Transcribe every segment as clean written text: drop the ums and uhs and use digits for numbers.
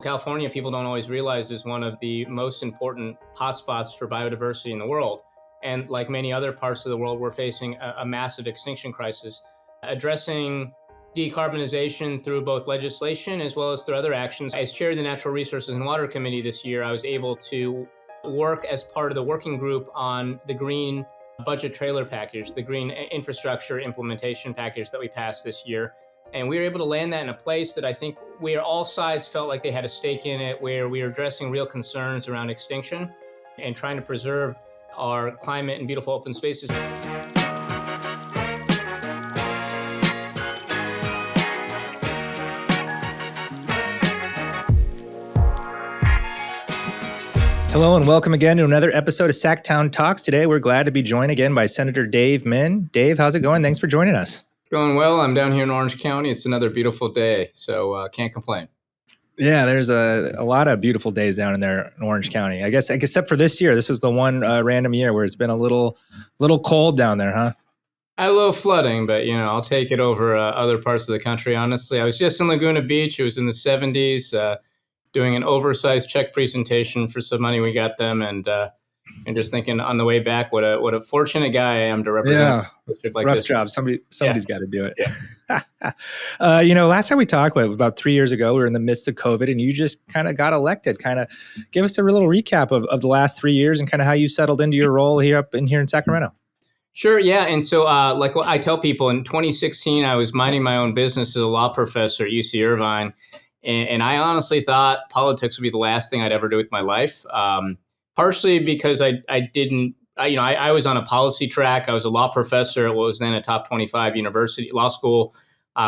California, people don't always realize, is one of the most important hotspots for biodiversity in the world. And like many other parts of the world, we're facing a massive extinction crisis. Addressing decarbonization through both legislation as well as through other actions. As chair of the Natural Resources and Water Committee this year, I was able to work as part of the working group on the green budget trailer package, the green infrastructure implementation package that we passed this year. And we were able to land that in a place that I think where all sides felt like they had a stake in it, where we were addressing real concerns around extinction and trying to preserve our climate and beautiful open spaces. Hello and welcome again to another episode of Sacktown Talks. Today we're glad to be joined again by Senator Dave Min. Dave, how's it going? Thanks for joining us. Going well. I'm down here in Orange County. It's another beautiful day, so can't complain. Yeah, there's a lot of beautiful days down in there in Orange County. I guess except for this year. This is the one random year where it's been a little cold down there, huh? A little flooding, but I'll take it over other parts of the country. Honestly, I was just in Laguna Beach. It was in the 70s, doing an oversized check presentation for some money we got them, and just thinking on the way back, what a fortunate guy I am to represent a district like rough this. Job. Somebody's got to do it. Yeah. Last time we talked about 3 years ago, we were in the midst of COVID, and you just kind of got elected. Kind of give us a little recap of the last 3 years and kind of how you settled into your role here in Sacramento. Sure, yeah. And so like what I tell people, in 2016, I was minding my own business as a law professor at UC Irvine. And I honestly thought politics would be the last thing I'd ever do with my life. Partially because I was on a policy track. I was a law professor at what was then a top 25 university law school,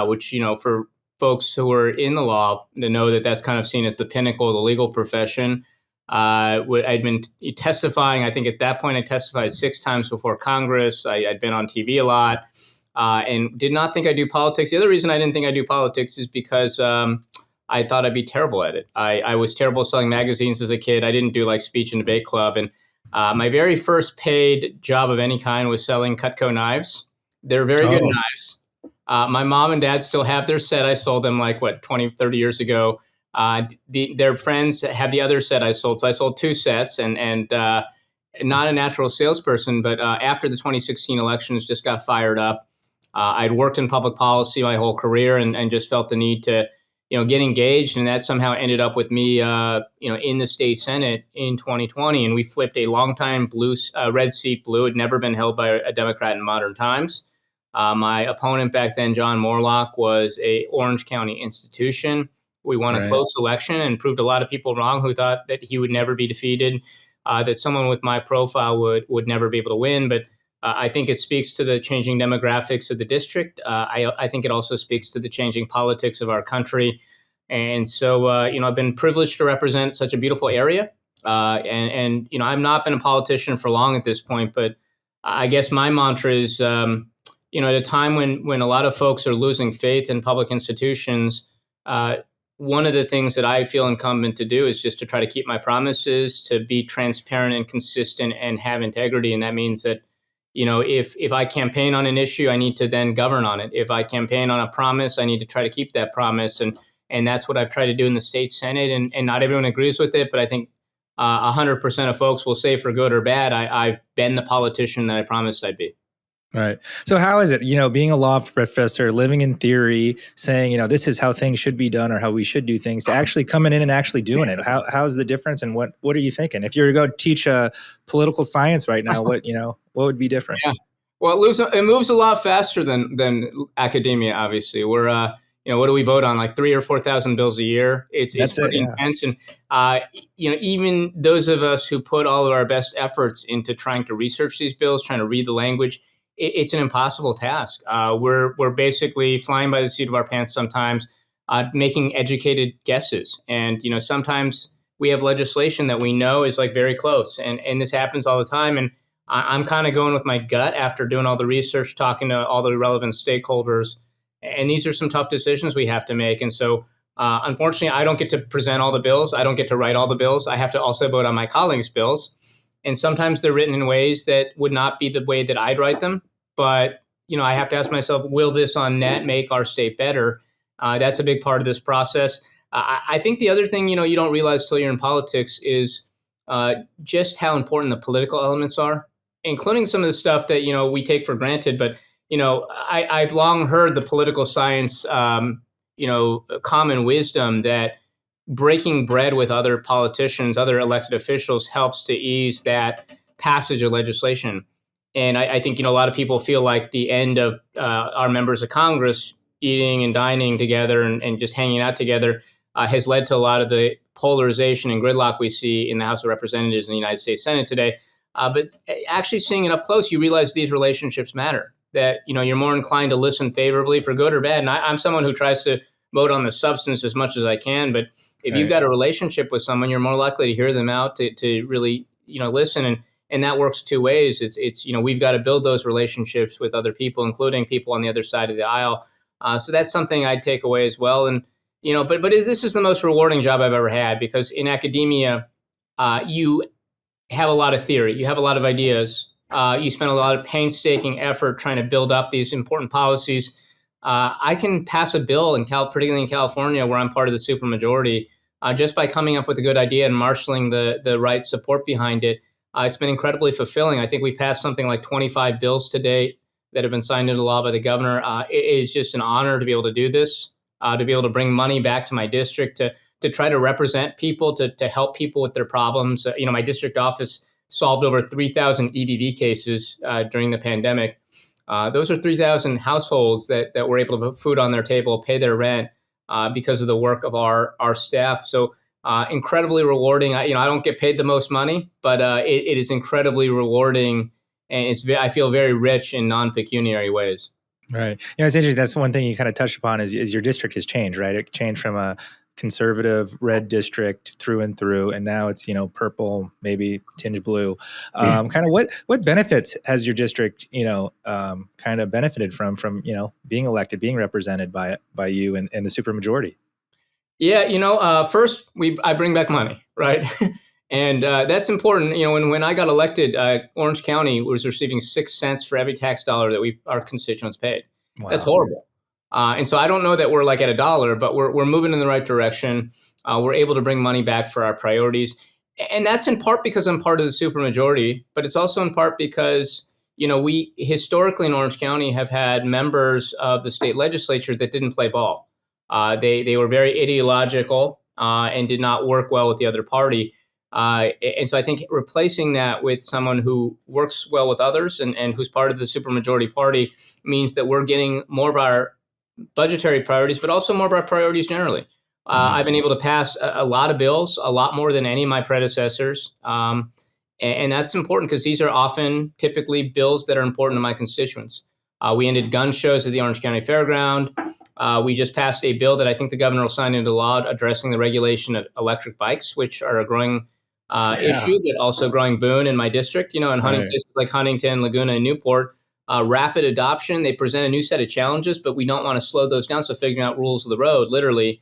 which, for folks who are in the law to know that that's kind of seen as the pinnacle of the legal profession. I'd been testifying. I think at that point I testified 6 times before Congress. I'd been on TV a lot and did not think I'd do politics. The other reason I didn't think I'd do politics is because I thought I'd be terrible at it. I was terrible at selling magazines as a kid. I didn't do like speech and debate club. And my very first paid job of any kind was selling Cutco knives. They're very good knives. My mom and dad still have their set. I sold them 20, 30 years ago. Their friends have the other set I sold. So I sold 2 sets and not a natural salesperson. But after the 2016 elections, just got fired up. I'd worked in public policy my whole career and just felt the need to get engaged, and that somehow ended up with me, in the state Senate in 2020, and we flipped a longtime red seat blue. It had never been held by a Democrat in modern times. My opponent back then, John Morlock, was a Orange County institution. We won a close election and proved a lot of people wrong who thought that he would never be defeated, that someone with my profile would never be able to win, but I think it speaks to the changing demographics of the district. I think it also speaks to the changing politics of our country. And so, I've been privileged to represent such a beautiful area. And I've not been a politician for long at this point, but I guess my mantra is, at a time when a lot of folks are losing faith in public institutions, one of the things that I feel incumbent to do is just to try to keep my promises, to be transparent and consistent and have integrity. And that means that if I campaign on an issue, I need to then govern on it. If I campaign on a promise, I need to try to keep that promise. And that's what I've tried to do in the state Senate. And not everyone agrees with it, but I think 100% of folks will say, for good or bad, I've been the politician that I promised I'd be. Right. So how is it, being a law professor, living in theory, saying, this is how things should be done or how we should do things, to actually coming in and actually doing it? How's the difference, and what are you thinking? If you were to go teach political science right now, what would be different? Yeah. Well, it moves a lot faster than academia, obviously. We're, what do we vote on? Like 3,000 or 4,000 bills a year. It's pretty intense. And, even those of us who put all of our best efforts into trying to research these bills, trying to read the language, it's an impossible task. We're basically flying by the seat of our pants sometimes, making educated guesses. And, sometimes we have legislation that we know is very close. And this happens all the time. And I'm kind of going with my gut after doing all the research, talking to all the relevant stakeholders. And these are some tough decisions we have to make. And so, unfortunately, I don't get to present all the bills. I don't get to write all the bills. I have to also vote on my colleagues' bills. And sometimes they're written in ways that would not be the way that I'd write them. But, I have to ask myself, will this on net make our state better? That's a big part of this process. I think the other thing, you don't realize till you're in politics is just how important the political elements are, including some of the stuff that, we take for granted. But, I've long heard the political science, common wisdom that breaking bread with other politicians, other elected officials helps to ease that passage of legislation. And I think, a lot of people feel like the end of our members of Congress eating and dining together and just hanging out together has led to a lot of the polarization and gridlock we see in the House of Representatives and the United States Senate today. But actually seeing it up close, you realize these relationships matter, that, you're more inclined to listen favorably for good or bad. And I'm someone who tries to vote on the substance as much as I can. But if you've got a relationship with someone, you're more likely to hear them out, to really, listen. And that works two ways. It's we've got to build those relationships with other people, including people on the other side of the aisle. So that's something I'd take away as well. And, but this is the most rewarding job I've ever had, because in academia, you have a lot of theory, you have a lot of ideas, you spend a lot of painstaking effort trying to build up these important policies. I can pass a bill particularly in California, where I'm part of the supermajority, just by coming up with a good idea and marshaling the right support behind it. It's been incredibly fulfilling. I think we've passed something like 25 bills to date that have been signed into law by the governor. It is just an honor to be able to do this, to be able to bring money back to my district, to try to represent people, to help people with their problems. My district office solved over 3,000 EDD cases during the pandemic. Those are 3,000 households that were able to put food on their table, pay their rent because of the work of our staff. So incredibly rewarding. I don't get paid the most money, but it is incredibly rewarding, and I feel very rich in non-pecuniary ways. Right. It's interesting. That's one thing you kind of touched upon is your district has changed, right? It changed from a conservative red district through and through, and now it's purple, maybe tinge blue. Kind of what benefits has your district kind of benefited from being elected, being represented by you and the supermajority? Yeah, first I bring back money, right? And that's important. When I got elected, Orange County was receiving 6 cents for every tax dollar that our constituents paid. Wow. That's horrible. And so I don't know that we're like at $1, but we're moving in the right direction. We're able to bring money back for our priorities. And that's in part because I'm part of the supermajority, but it's also in part because, we historically in Orange County have had members of the state legislature that didn't play ball. They were very ideological and did not work well with the other party. And so I think replacing that with someone who works well with others and who's part of the supermajority party means that we're getting more of our budgetary priorities, but also more of our priorities generally. I've been able to pass a lot of bills, a lot more than any of my predecessors. And that's important because these are typically bills that are important to my constituents. We ended gun shows at the Orange County Fairground. We just passed a bill that I think the governor will sign into law addressing the regulation of electric bikes, which are a growing issue, but also growing boon in my district. In places like Huntington, Laguna, and Newport, rapid adoption, they present a new set of challenges, but we don't want to slow those down. So figuring out rules of the road, literally,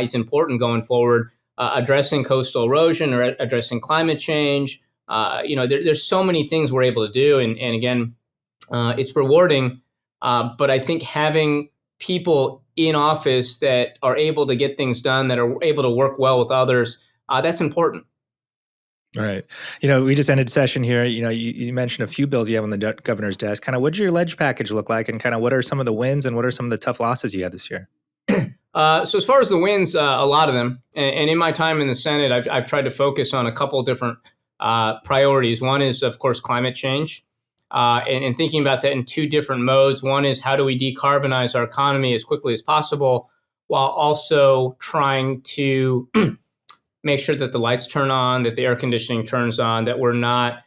is important going forward. Addressing coastal erosion or addressing climate change. There's so many things we're able to do. And again, it's rewarding. But I think having people in office that are able to get things done, that are able to work well with others, that's important. All right. We just ended session here. You mentioned a few bills you have on the governor's desk. Kind of what does your ledge package look like, and kind of what are some of the wins and what are some of the tough losses you had this year? So as far as the wins, a lot of them. And in my time in the Senate, I've tried to focus on a couple of different priorities. One is, of course, climate change. And thinking about that in two different modes. One is how do we decarbonize our economy as quickly as possible while also trying to make sure that the lights turn on, that the air conditioning turns on, that we're not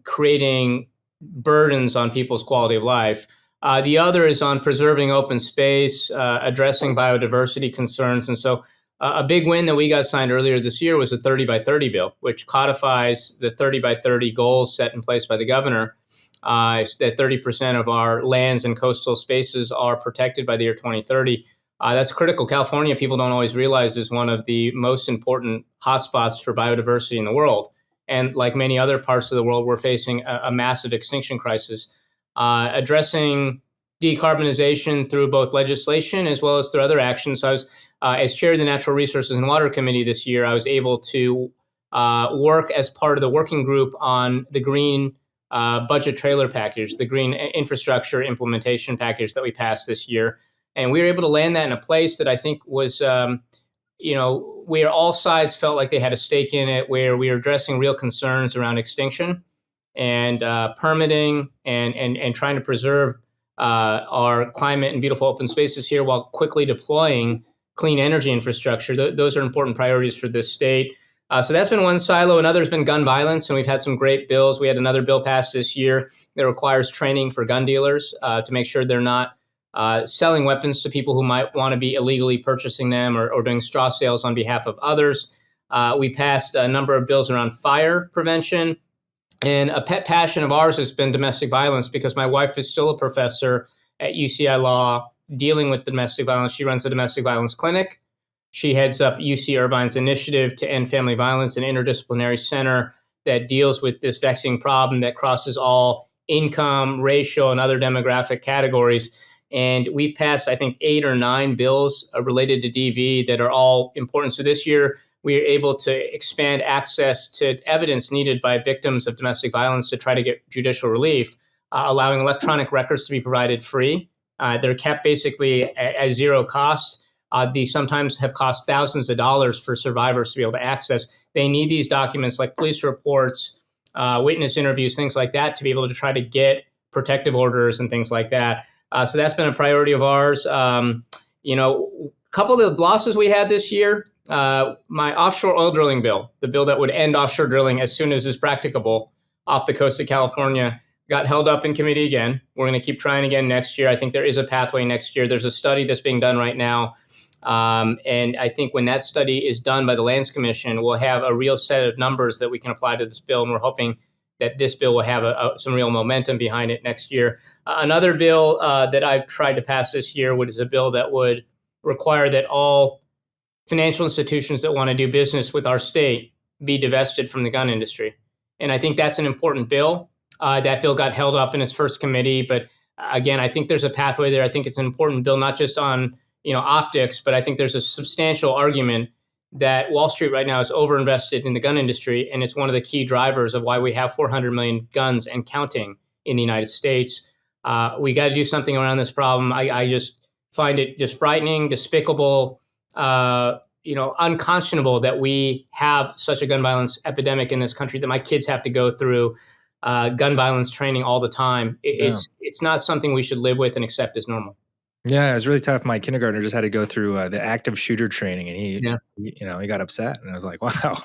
creating burdens on people's quality of life. The other is on preserving open space, addressing biodiversity concerns. And so a big win that we got signed earlier this year was a 30 by 30 bill, which codifies the 30 by 30 goals set in place by the governor, that 30% of our lands and coastal spaces are protected by the year 2030. That's critical. California, people don't always realize, is one of the most important hotspots for biodiversity in the world. And like many other parts of the world, we're facing a massive extinction crisis. Addressing decarbonization through both legislation as well as through other actions. So I was, as chair of the Natural Resources and Water Committee this year, I was able to work as part of the working group on the green budget trailer package, the green infrastructure implementation package that we passed this year. And we were able to land that in a place that I think was, where all sides felt like they had a stake in it, where we were addressing real concerns around extinction and permitting and trying to preserve our climate and beautiful open spaces here while quickly deploying clean energy infrastructure. Those are important priorities for this state. So that's been one silo. Another has been gun violence, and we've had some great bills. We had another bill passed this year that requires training for gun dealers to make sure they're not selling weapons to people who might want to be illegally purchasing them or doing straw sales on behalf of others. We passed a number of bills around fire prevention. And a pet passion of ours has been domestic violence because my wife is still a professor at UCI Law dealing with domestic violence. She runs a domestic violence clinic. She heads up UC Irvine's initiative to end family violence, an interdisciplinary center that deals with this vexing problem that crosses all income, racial, and other demographic categories. And we've passed, I think, 8 or 9 bills related to DV that are all important. So this year, we are able to expand access to evidence needed by victims of domestic violence to try to get judicial relief, allowing electronic records to be provided free. They're kept basically at zero cost. These sometimes have cost thousands of dollars for survivors to be able to access. They need these documents like police reports, witness interviews, things like that, to be able to try to get protective orders and things like that. So that's been a priority of ours. A couple of the losses we had this year, my offshore oil drilling bill, the bill that would end offshore drilling as soon as is practicable off the coast of California, got held up in committee again. We're going to keep trying again next year. I think there is a pathway next year. There's a study that's being done right now. And I think when that study is done by the Lands Commission, we'll have a real set of numbers that we can apply to this bill. And we're hoping that this bill will have some real momentum behind it next year. Another bill that I've tried to pass this year is a bill that would require that all financial institutions that want to do business with our state be divested from the gun industry. And I think that's an important bill. That bill got held up in its first committee. But again, I think there's a pathway there. I think it's an important bill, not just on optics, but I think there's a substantial argument that Wall Street right now is overinvested in the gun industry. And it's one of the key drivers of why we have 400 million guns and counting in the United States. We got to do something around this problem. I just find it just frightening, despicable, unconscionable that we have such a gun violence epidemic in this country, that my kids have to go through gun violence training all the time. It's not something we should live with and accept as normal. Yeah, it was really tough. My kindergartner just had to go through the active shooter training, and he got upset, and I was like, "Wow,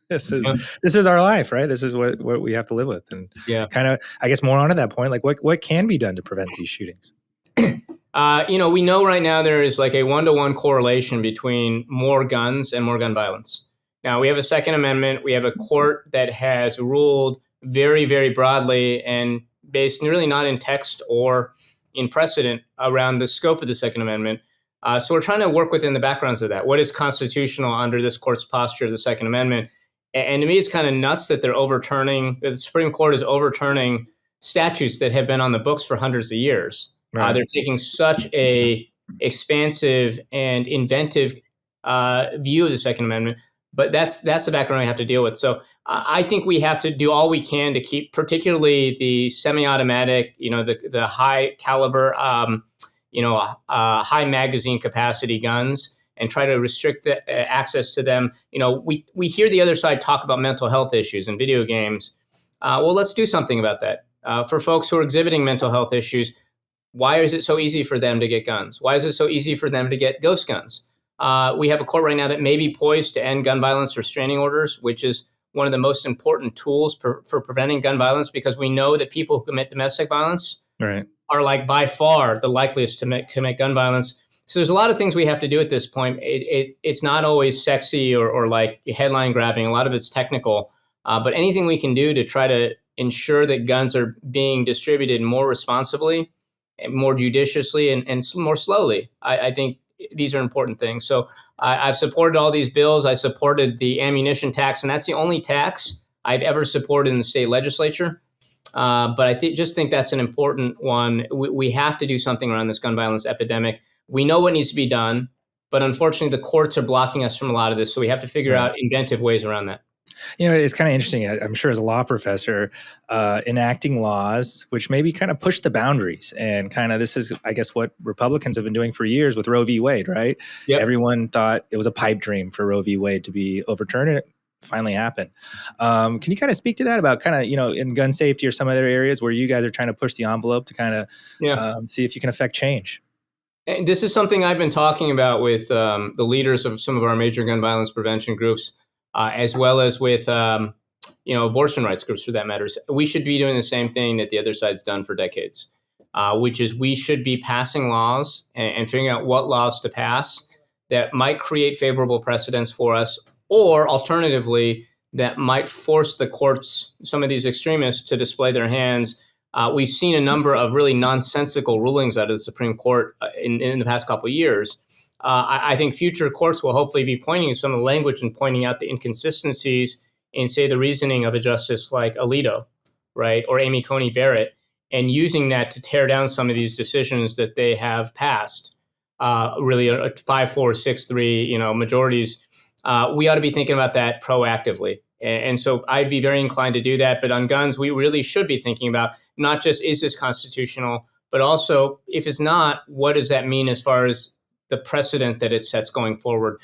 this is our life, right? This is what we have to live with." And kind of, I guess, more onto that point, like what can be done to prevent these shootings? We know right now there is like a 1-to-1 correlation between more guns and more gun violence. Now we have a Second Amendment. We have a court that has ruled very, very broadly and based really not in text or in precedent around the scope of the Second Amendment. So we're trying to work within the backgrounds of that. What is constitutional under this court's posture of the Second Amendment? And to me, it's kind of nuts that the Supreme Court is overturning statutes that have been on the books for hundreds of years. Right. They're taking such a expansive and inventive view of the Second Amendment. But that's the background we have to deal with. So I think we have to do all we can to keep, particularly the semi-automatic, the high caliber, high magazine capacity guns, and try to restrict the access to them. We hear the other side talk about mental health issues in video games. Well, let's do something about that. For folks who are exhibiting mental health issues, why is it so easy for them to get guns? Why is it so easy for them to get ghost guns? We have a court right now that may be poised to end gun violence restraining orders, which is one of the most important tools for preventing gun violence, because we know that people who commit domestic violence are like by far the likeliest to commit gun violence. So there's a lot of things we have to do at this point. It's not always sexy or like headline grabbing. A lot of it's technical, but anything we can do to try to ensure that guns are being distributed more responsibly, more judiciously, and more slowly, I think these are important things. So I've supported all these bills. I supported the ammunition tax, and that's the only tax I've ever supported in the state legislature. But I just think that's an important one. We have to do something around this gun violence epidemic. We know what needs to be done, but unfortunately, the courts are blocking us from a lot of this. So we have to figure Right. out inventive ways around that. It's kind of interesting. I'm sure as a law professor, enacting laws which maybe kind of push the boundaries, and kind of this is, I guess, what Republicans have been doing for years with Roe v. Wade, right? Yep. Everyone thought it was a pipe dream for Roe v. Wade to be overturned, and it finally happened. Can you kind of speak to that about kind of, in gun safety or some other areas where you guys are trying to push the envelope to kind of see if you can affect change? And this is something I've been talking about with the leaders of some of our major gun violence prevention groups, as well as with abortion rights groups, for that matter. We should be doing the same thing that the other side's done for decades, which is we should be passing laws and figuring out what laws to pass that might create favorable precedents for us, or alternatively, that might force the courts, some of these extremists, to display their hands. We've seen a number of really nonsensical rulings out of the Supreme Court in the past couple of years. I think future courts will hopefully be pointing to some of the language and pointing out the inconsistencies in, say, the reasoning of a justice like Alito, right, or Amy Coney Barrett, and using that to tear down some of these decisions that they have passed. Really, 5-4, 6-3, majorities. We ought to be thinking about that proactively. And so I'd be very inclined to do that. But on guns, we really should be thinking about not just, is this constitutional, but also, if it's not, what does that mean as far as the precedent that it sets going forward?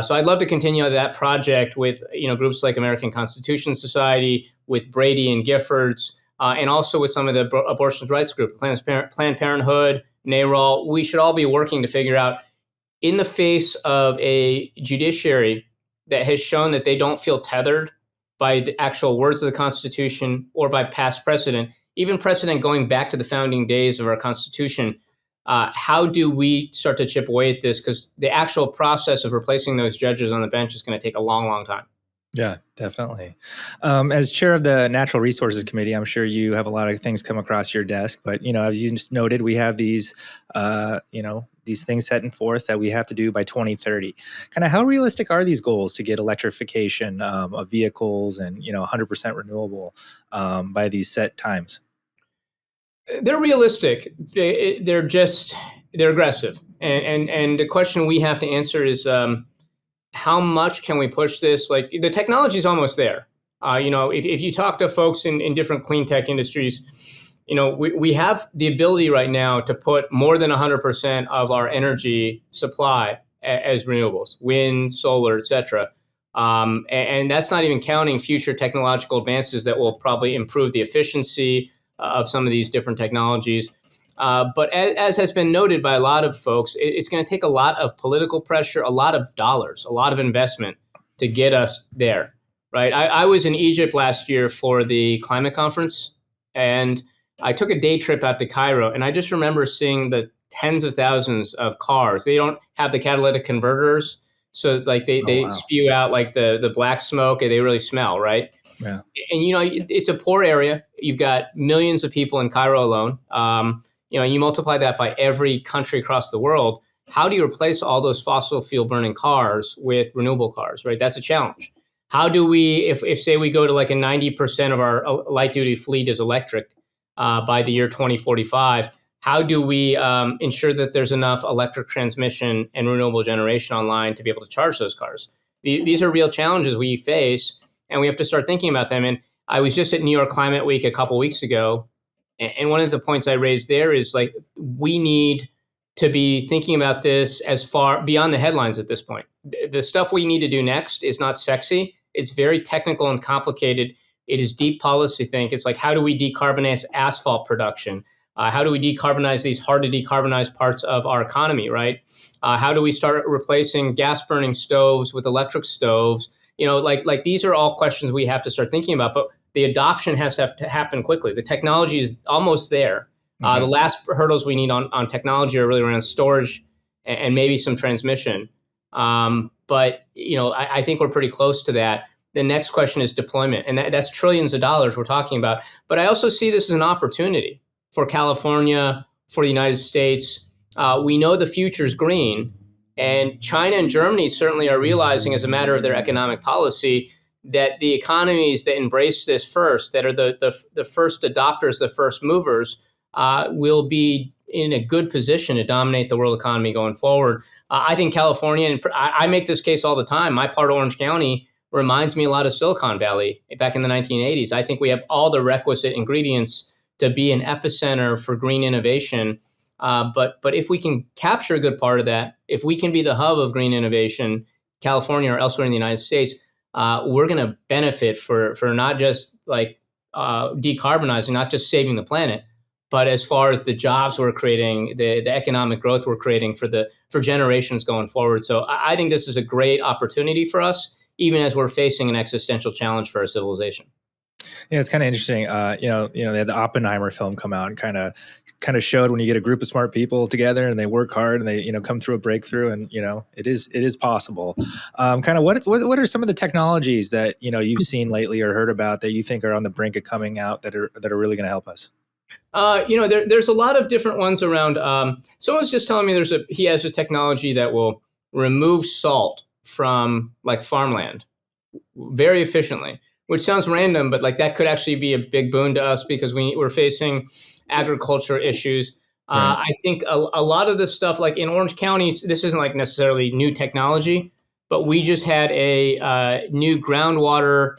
So I'd love to continue that project with groups like American Constitution Society, with Brady and Giffords, and also with some of the abortion rights groups, Planned Parenthood, NARAL. We should all be working to figure out, in the face of a judiciary that has shown that they don't feel tethered by the actual words of the Constitution or by past precedent, even precedent going back to the founding days of our Constitution, how do we start to chip away at this? Because the actual process of replacing those judges on the bench is going to take a long, long time. Yeah, definitely. As chair of the Natural Resources Committee, I'm sure you have a lot of things come across your desk. But, as you just noted, we have these, these things setting forth that we have to do by 2030. Kind of how realistic are these goals to get electrification of vehicles and, 100% renewable by these set times? They're realistic. They're aggressive. And the question we have to answer is, how much can we push this? Like, the technology is almost there. If you talk to folks in different clean tech industries, we have the ability right now to put more than 100% of our energy supply as renewables, wind, solar, et cetera. And that's not even counting future technological advances that will probably improve the efficiency of some of these different technologies. But as has been noted by a lot of folks, it's going to take a lot of political pressure, a lot of dollars, a lot of investment to get us there, right? I was in Egypt last year for the climate conference, and I took a day trip out to Cairo, and I just remember seeing the tens of thousands of cars. They don't have the catalytic converters, so like they Wow. spew out like the black smoke, and they really smell, right? Yeah. And it's a poor area. You've got millions of people in Cairo alone. You multiply that by every country across the world. How do you replace all those fossil fuel burning cars with renewable cars, right? That's a challenge. How do we, if say we go to like a 90% of our light duty fleet is electric by the year 2045, how do we ensure that there's enough electric transmission and renewable generation online to be able to charge those cars? These are real challenges we face, and we have to start thinking about them. And I was just at New York Climate Week a couple weeks ago, and one of the points I raised there is, like, we need to be thinking about this as far beyond the headlines at this point. The stuff we need to do next is not sexy. It's very technical and complicated. It is deep policy think. It's like, how do we decarbonize asphalt production? How do we decarbonize these hard to decarbonize parts of our economy, right? How do we start replacing gas burning stoves with electric stoves? Like these are all questions we have to start thinking about, but the adoption has to happen quickly. The technology is almost there. The last hurdles we need on technology are really around storage and maybe some transmission. But I think we're pretty close to that. The next question is deployment, and that's trillions of dollars we're talking about. But I also see this as an opportunity for California, for the United States. We know the future is green, and China and Germany certainly are realizing, as a matter of their economic policy, that the economies that embrace this first, that are the first adopters, the first movers, will be in a good position to dominate the world economy going forward. I think California, and I make this case all the time. My part of Orange County reminds me a lot of Silicon Valley back in the 1980s. I think we have all the requisite ingredients to be an epicenter for green innovation. But if we can capture a good part of that, if we can be the hub of green innovation, California or elsewhere in the United States, we're going to benefit for not just like decarbonizing, not just saving the planet, but as far as the jobs we're creating, the economic growth we're creating for generations going forward. So I think this is a great opportunity for us, even as we're facing an existential challenge for our civilization. Yeah, it's kind of interesting. They had the Oppenheimer film come out and kind of showed when you get a group of smart people together and they work hard and they come through a breakthrough, and it is possible. Kind of what are some of the technologies that you've seen lately or heard about that you think are on the brink of coming out that are really going to help us? There's a lot of different ones around. Someone's just telling me he has a technology that will remove salt from like farmland very efficiently, which sounds random, but like that could actually be a big boon to us because we're facing agriculture issues. Right. I think a lot of this stuff, like in Orange County, this isn't like necessarily new technology, but we just had a new groundwater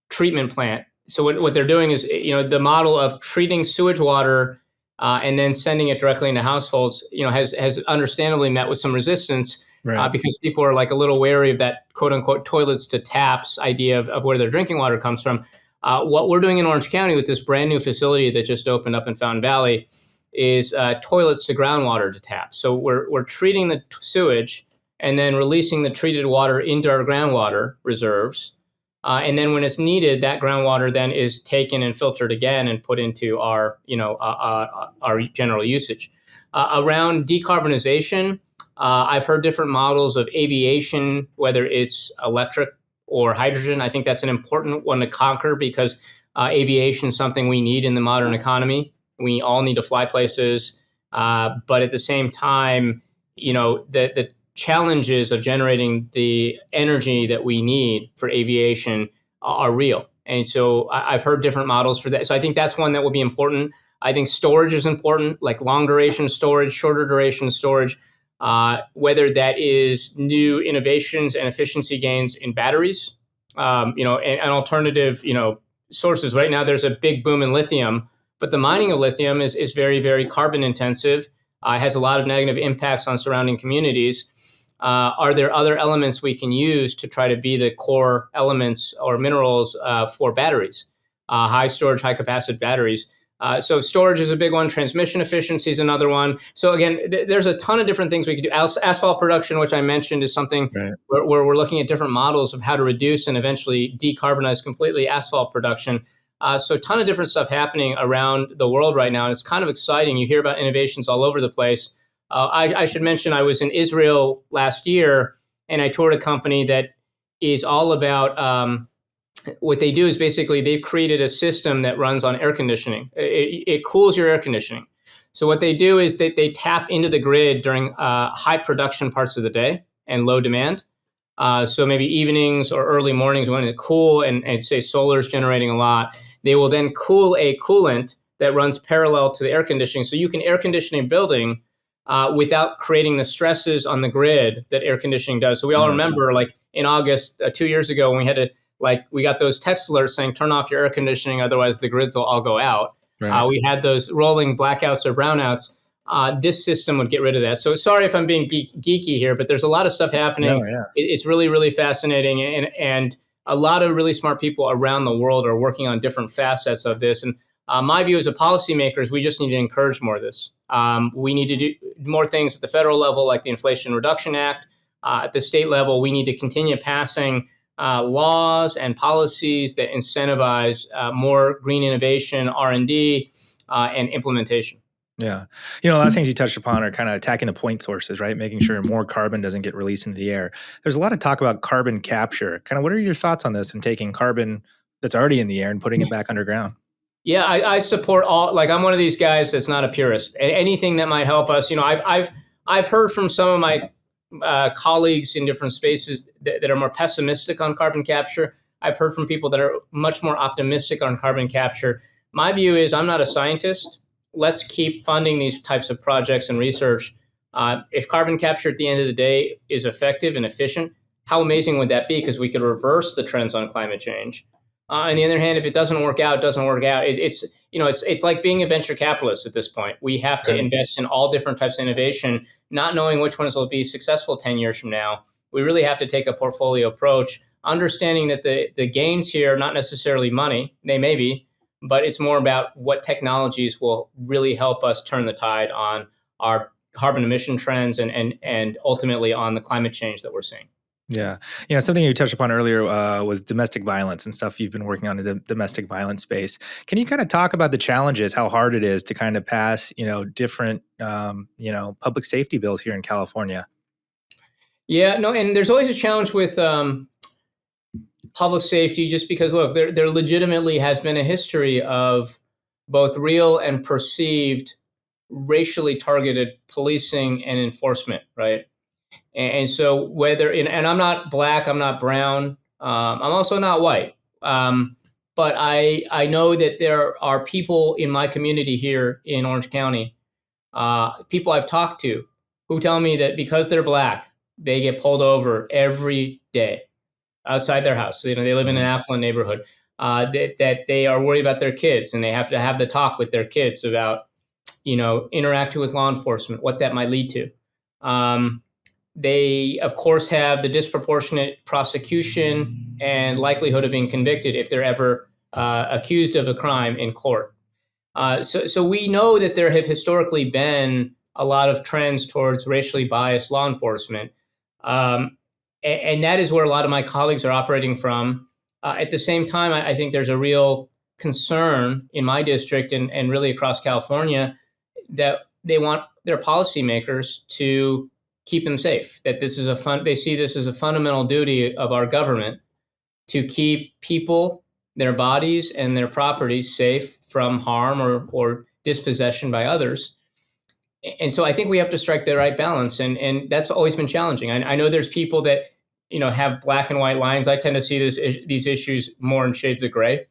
treatment plant. So what they're doing is, the model of treating sewage water and then sending it directly into households, has understandably met with some resistance. Right. Because people are like a little wary of that quote unquote toilets to taps idea of where their drinking water comes from. What we're doing in Orange County with this brand new facility that just opened up in Fountain Valley is toilets to groundwater to taps. So we're treating the sewage and then releasing the treated water into our groundwater reserves. And then when it's needed, that groundwater then is taken and filtered again and put into our general usage. Around decarbonization, I've heard different models of aviation, whether it's electric or hydrogen. I think that's an important one to conquer because aviation is something we need in the modern economy. We all need to fly places. But at the same time, the challenges of generating the energy that we need for aviation are real. And so I've heard different models for that. So I think that's one that will be important. I think storage is important, like long duration storage, shorter duration storage. Whether that is new innovations and efficiency gains in batteries, and alternative, sources. Right now, there's a big boom in lithium, but the mining of lithium is very, very carbon intensive. Has a lot of negative impacts on surrounding communities. Are there other elements we can use to try to be the core elements or minerals for batteries? High storage, high capacity batteries. So storage is a big one. Transmission efficiency is another one. So again, there's a ton of different things we could do. Asphalt production, which I mentioned, is something Right. where we're looking at different models of how to reduce and eventually decarbonize completely asphalt production. So a ton of different stuff happening around the world right now. And it's kind of exciting. You hear about innovations all over the place. I should mention I was in Israel last year and I toured a company that is all about what they do is basically they've created a system that runs on air conditioning. It cools your air conditioning. So what they do is they tap into the grid during high production parts of the day and low demand. So maybe evenings or early mornings when it's cool and say solar is generating a lot. They will then cool a coolant that runs parallel to the air conditioning. So you can air condition a building without creating the stresses on the grid that air conditioning does. So we all remember like in August 2 years ago when we had to we got those text alerts saying, turn off your air conditioning, otherwise the grids will all go out. Right. We had those rolling blackouts or brownouts. This system would get rid of that. So sorry if I'm being geeky here, but there's a lot of stuff happening. No, yeah. It's really, really fascinating. And a lot of really smart people around the world are working on different facets of this. And my view as a policymakers, we just need to encourage more of this. We need to do more things at the federal level, like the Inflation Reduction Act. At the state level, we need to continue passing laws and policies that incentivize more green innovation, R&D, and implementation. Yeah. A lot of things you touched upon are kind of attacking the point sources, right? Making sure more carbon doesn't get released into the air. There's a lot of talk about carbon capture. Kind of what are your thoughts on this and taking carbon that's already in the air and putting it back underground? Yeah, I support all. Like I'm one of these guys that's not a purist. Anything that might help us. I've heard from some of my colleagues in different spaces that are more pessimistic on carbon capture. I've heard from people that are much more optimistic on carbon capture. My view is I'm not a scientist. Let's keep funding these types of projects and research. If carbon capture at the end of the day is effective and efficient, how amazing would that be? Because we could reverse the trends on climate change. On the other hand, if it doesn't work out, it doesn't work out. It's like being a venture capitalist at this point. We have to invest in all different types of innovation, not knowing which ones will be successful 10 years from now. We really have to take a portfolio approach, understanding that the gains here are not necessarily money. They may be, but it's more about what technologies will really help us turn the tide on our carbon emission trends and ultimately on the climate change that we're seeing. Yeah. Something you touched upon earlier was domestic violence and stuff you've been working on in the domestic violence space. Can you kind of talk about the challenges, how hard it is to kind of pass, different, public safety bills here in California? Yeah, no, and there's always a challenge with public safety just because, look, there legitimately has been a history of both real and perceived racially targeted policing and enforcement, right? And so and I'm not black, I'm not brown, I'm also not white. But I know that there are people in my community here in Orange County, people I've talked to who tell me that because they're black, they get pulled over every day outside their house. They live in an affluent neighborhood, that they are worried about their kids and they have to have the talk with their kids about, interacting with law enforcement, what that might lead to. They, of course, have the disproportionate prosecution and likelihood of being convicted if they're ever accused of a crime in court. So we know that there have historically been a lot of trends towards racially biased law enforcement. And that is where a lot of my colleagues are operating from. At the same time, I think there's a real concern in my district and really across California that they want their policymakers to keep them safe, that they see this as a fundamental duty of our government to keep people, their bodies, and their properties safe from harm or dispossession by others. And so I think we have to strike the right balance, and that's always been challenging. I know there's people that have black and white lines. I tend to see these issues more in shades of gray.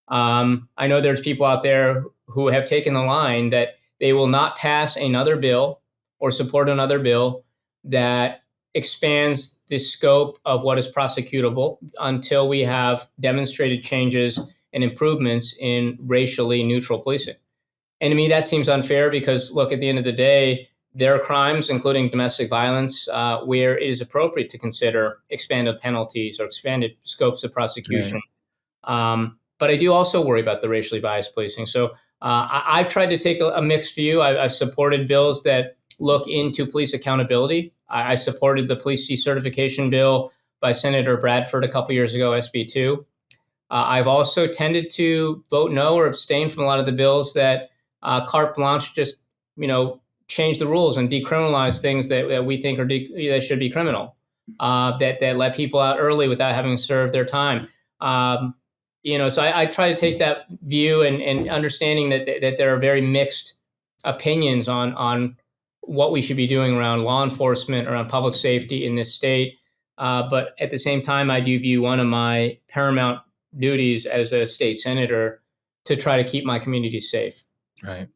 I know there's people out there who have taken the line that they will not pass another bill or support another bill that expands the scope of what is prosecutable until we have demonstrated changes and improvements in racially neutral policing. And to me, that seems unfair because, look, at the end of the day, there are crimes, including domestic violence, where it is appropriate to consider expanded penalties or expanded scopes of prosecution. Right. But I do also worry about the racially biased policing. So I've tried to take a mixed view. I've supported bills that look into police accountability. I supported the police decertification bill by Senator Bradford a couple years ago, SB 2. I've also tended to vote no or abstain from a lot of the bills that carte blanche just, change the rules and decriminalize things that we think that should be criminal, that let people out early without having served their time. So I try to take that view and understanding that there are very mixed opinions on what we should be doing around law enforcement, around public safety in this state. But at the same time, I do view one of my paramount duties as a state senator to try to keep my community safe. Right.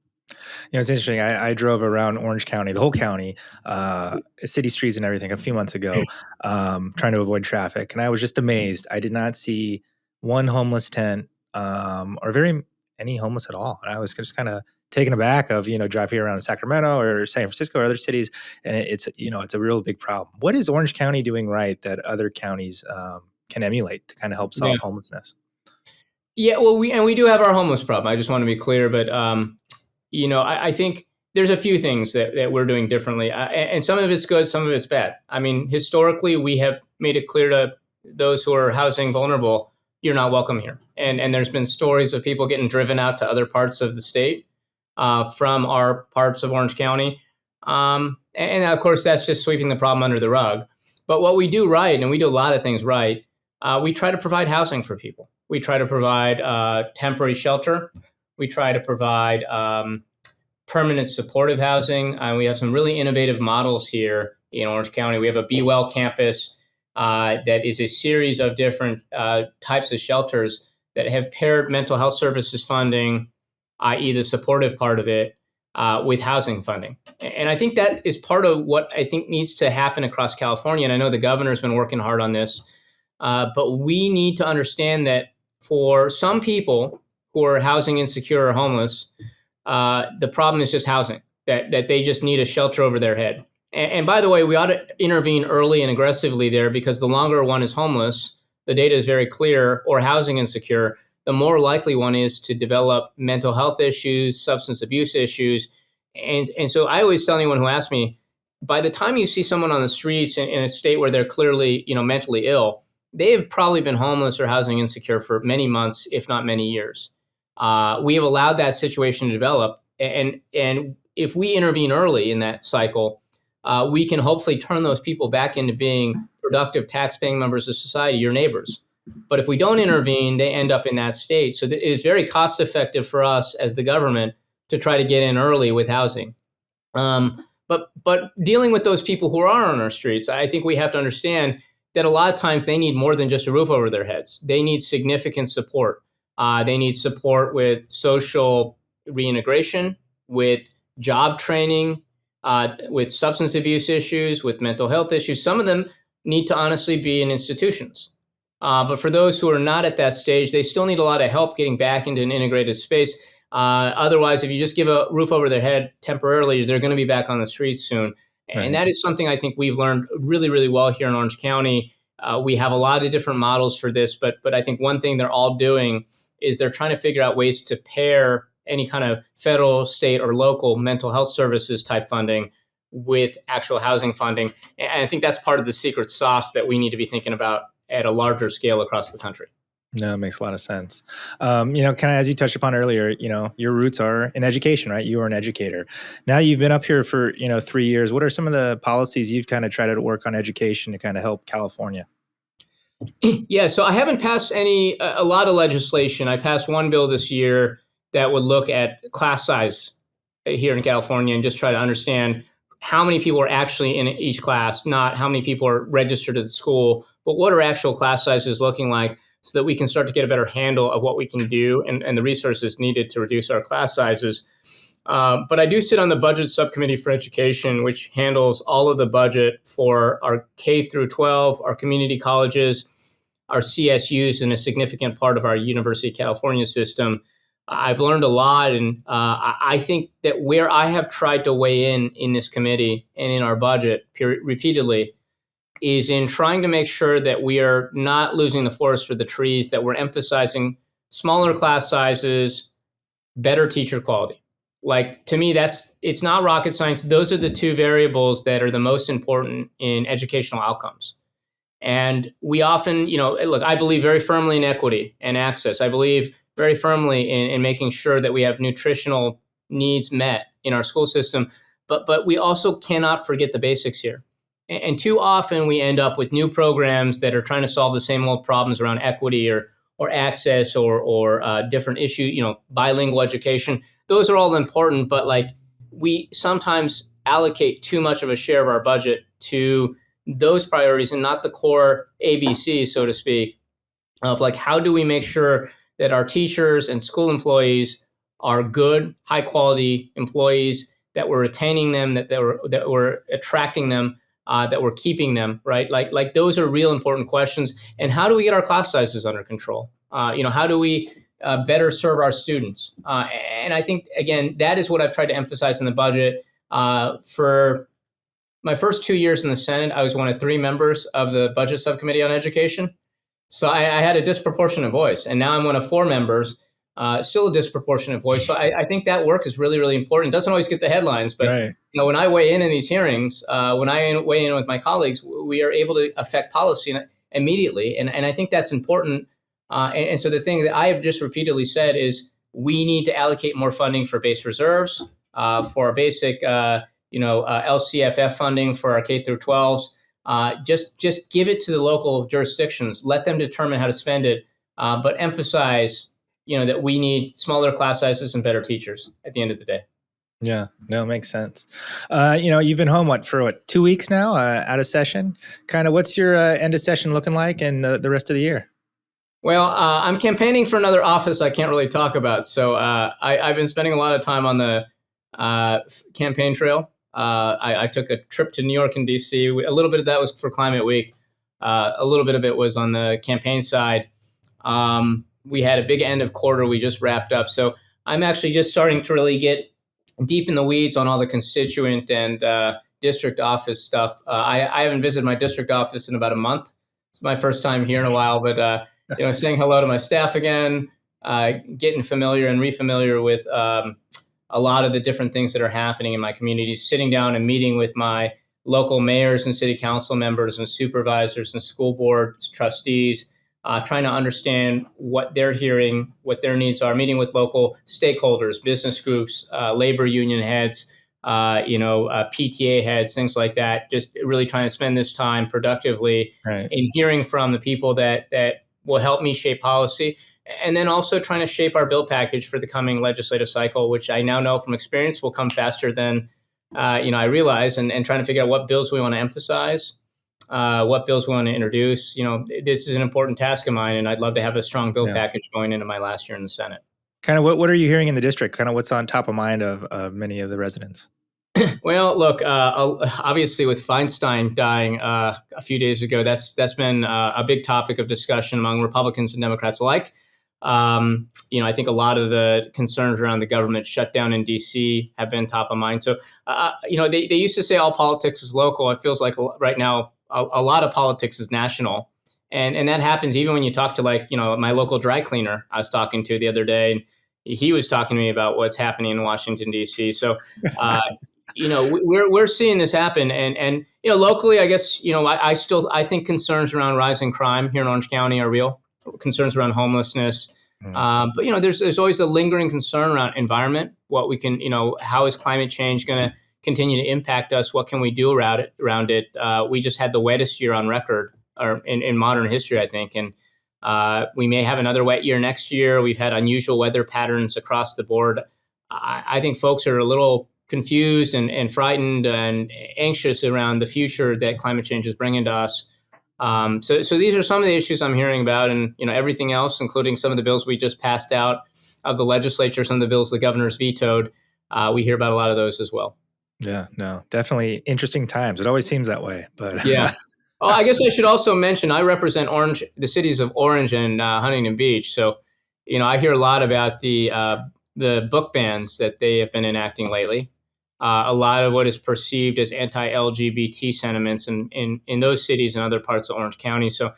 It's interesting. I drove around Orange County, the whole county, city streets and everything a few months ago, trying to avoid traffic. And I was just amazed. I did not see one homeless tent or any homeless at all. And I was just kind of taken aback of, driving around Sacramento or San Francisco or other cities. And it's a real big problem. What is Orange County doing right that other counties can emulate to kind of help solve homelessness? Yeah, well, we do have our homeless problem. I just want to be clear, but I think there's a few things that we're doing differently, and some of it's good, some of it's bad. I mean, historically, we have made it clear to those who are housing vulnerable, you're not welcome here. And there's been stories of people getting driven out to other parts of the state from our parts of Orange County, and of course, that's just sweeping the problem under the rug. But what we do right, and we do a lot of things right, we try to provide housing for people. We try to provide temporary shelter. We try to provide permanent supportive housing. We have some really innovative models here in Orange County. We have a Be Well campus that is a series of different types of shelters that have paired mental health services funding, i.e. the supportive part of it, with housing funding. And I think that is part of what I think needs to happen across California. And I know the governor's been working hard on this, but we need to understand that for some people who are housing insecure or homeless, the problem is just housing, that they just need a shelter over their head. And by the way, we ought to intervene early and aggressively there, because the longer one is homeless, the data is very clear, or housing insecure, the more likely one is to develop mental health issues, substance abuse issues. And so I always tell anyone who asks me, by the time you see someone on the streets in a state where they're clearly, mentally ill, they have probably been homeless or housing insecure for many months, if not many years. We have allowed that situation to develop. And if we intervene early in that cycle, we can hopefully turn those people back into being productive tax-paying members of society, your neighbors. But if we don't intervene, they end up in that state. So it's very cost-effective for us as the government to try to get in early with housing. But dealing with those people who are on our streets, I think we have to understand that a lot of times they need more than just a roof over their heads. They need significant support. They need support with social reintegration, with job training, with substance abuse issues, with mental health issues. Some of them need to honestly be in institutions. But for those who are not at that stage, they still need a lot of help getting back into an integrated space. Otherwise, if you just give a roof over their head temporarily, they're going to be back on the streets soon. Right. And that is something I think we've learned really, really well here in Orange County. We have a lot of different models for this, but I think one thing they're all doing is they're trying to figure out ways to pair any kind of federal, state, or local mental health services type funding with actual housing funding. And I think that's part of the secret sauce that we need to be thinking about at a larger scale across the country. No, it makes a lot of sense. Kind of as you touched upon earlier, your roots are in education, right? You are an educator. Now you've been up here for, 3 years. What are some of the policies you've kind of tried to work on education to kind of help California? Yeah, so I haven't passed a lot of legislation. I passed one bill this year that would look at class size here in California and just try to understand how many people are actually in each class, not how many people are registered at the school, but what are actual class sizes looking like, so that we can start to get a better handle of what we can do and the resources needed to reduce our class sizes. But I do sit on the budget subcommittee for education, which handles all of the budget for our K through 12, our community colleges, our CSUs, and a significant part of our University of California system. I've learned a lot, and I think that where I have tried to weigh in this committee and in our budget repeatedly is in trying to make sure that we are not losing the forest for the trees, that we're emphasizing smaller class sizes, better teacher quality. Like, to me, it's not rocket science. Those are the two variables that are the most important in educational outcomes. And we often, look, I believe very firmly in equity and access. I believe very firmly in making sure that we have nutritional needs met in our school system. But we also cannot forget the basics here. And too often we end up with new programs that are trying to solve the same old problems around equity or access or different issues, bilingual education. Those are all important, but we sometimes allocate too much of a share of our budget to those priorities and not the core ABC, so to speak, of how do we make sure that our teachers and school employees are good, high quality employees, that we're retaining them, that we're attracting them, that we're keeping them, right? Like those are real important questions. And how do we get our class sizes under control? How do we better serve our students? And I think, again, that is what I've tried to emphasize in the budget. For my first 2 years in the Senate, I was one of 3 members of the Budget Subcommittee on Education. So I had a disproportionate voice. And now I'm one of 4 members, still a disproportionate voice. So I think that work is really, really important. It doesn't always get the headlines, but Right. When I weigh in these hearings, when I weigh in with my colleagues, we are able to affect policy immediately. And I think that's important. And so the thing that I have just repeatedly said is we need to allocate more funding for base reserves, for our basic, LCFF funding for our K through 12s. Just give it to the local jurisdictions. Let them determine how to spend it, but emphasize, that we need smaller class sizes and better teachers at the end of the day. Yeah, no, makes sense. You've been home, for 2 weeks now, out of session. Kind of what's your end of session looking like and the rest of the year? Well, I'm campaigning for another office I can't really talk about. So I've been spending a lot of time on the campaign trail. I took a trip to New York and DC. A little bit of that was for Climate Week. A little bit of it was on the campaign side. We had a big end of quarter we just wrapped up. So I'm actually just starting to really get deep in the weeds on all the constituent and district office stuff. I haven't visited my district office in about a month. It's my first time here in a while, but saying hello to my staff again, getting familiar and refamiliar with a lot of the different things that are happening in my community, sitting down and meeting with my local mayors and city council members and supervisors and school board trustees, trying to understand what they're hearing, what their needs are, meeting with local stakeholders, business groups, labor union heads, PTA heads, things like that. Just really trying to spend this time productively in hearing from the people that will help me shape policy. And then also trying to shape our bill package for the coming legislative cycle, which I now know from experience will come faster than I realize, and trying to figure out what bills we want to emphasize, what bills we want to introduce. This is an important task of mine, and I'd love to have a strong bill package going into my last year in the Senate. Kind of what are you hearing in the district? Kind of what's on top of mind of many of the residents? Well, look, obviously with Feinstein dying a few days ago, that's been a big topic of discussion among Republicans and Democrats alike. I think a lot of the concerns around the government shutdown in D.C. have been top of mind. So, they used to say all politics is local. It feels like right now a lot of politics is national. And that happens even when you talk to my local dry cleaner I was talking to the other day. And he was talking to me about what's happening in Washington, D.C. So, we're seeing this happen. And locally, I guess, I think concerns around rising crime here in Orange County are real. Concerns around homelessness. But there's always a lingering concern around environment. What we can, how is climate change going to continue to impact us? What can we do around it? We just had the wettest year on record, or in modern history, I think, and we may have another wet year next year. We've had unusual weather patterns across the board. I think folks are a little confused and frightened and anxious around the future that climate change is bringing to us. So these are some of the issues I'm hearing about, and everything else, including some of the bills we just passed out of the legislature, some of the bills the governor's vetoed. We hear about a lot of those as well. Yeah, no, definitely interesting times. It always seems that way, but yeah. Oh, I guess I should also mention I represent the cities of Orange and Huntington Beach. So, I hear a lot about the book bans that they have been enacting lately. A lot of what is perceived as anti-LGBT sentiments in those cities and other parts of Orange County. So,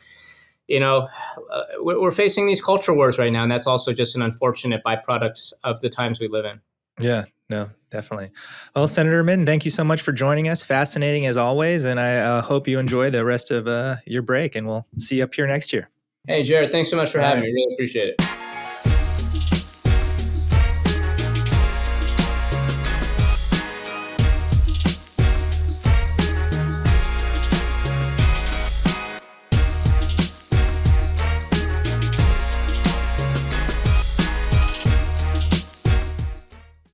we're facing these culture wars right now, and that's also just an unfortunate byproduct of the times we live in. Yeah, no, definitely. Well, Senator Min, thank you so much for joining us. Fascinating as always, and I hope you enjoy the rest of your break, and we'll see you up here next year. Hey, Jared, thanks so much for having me. Really appreciate it.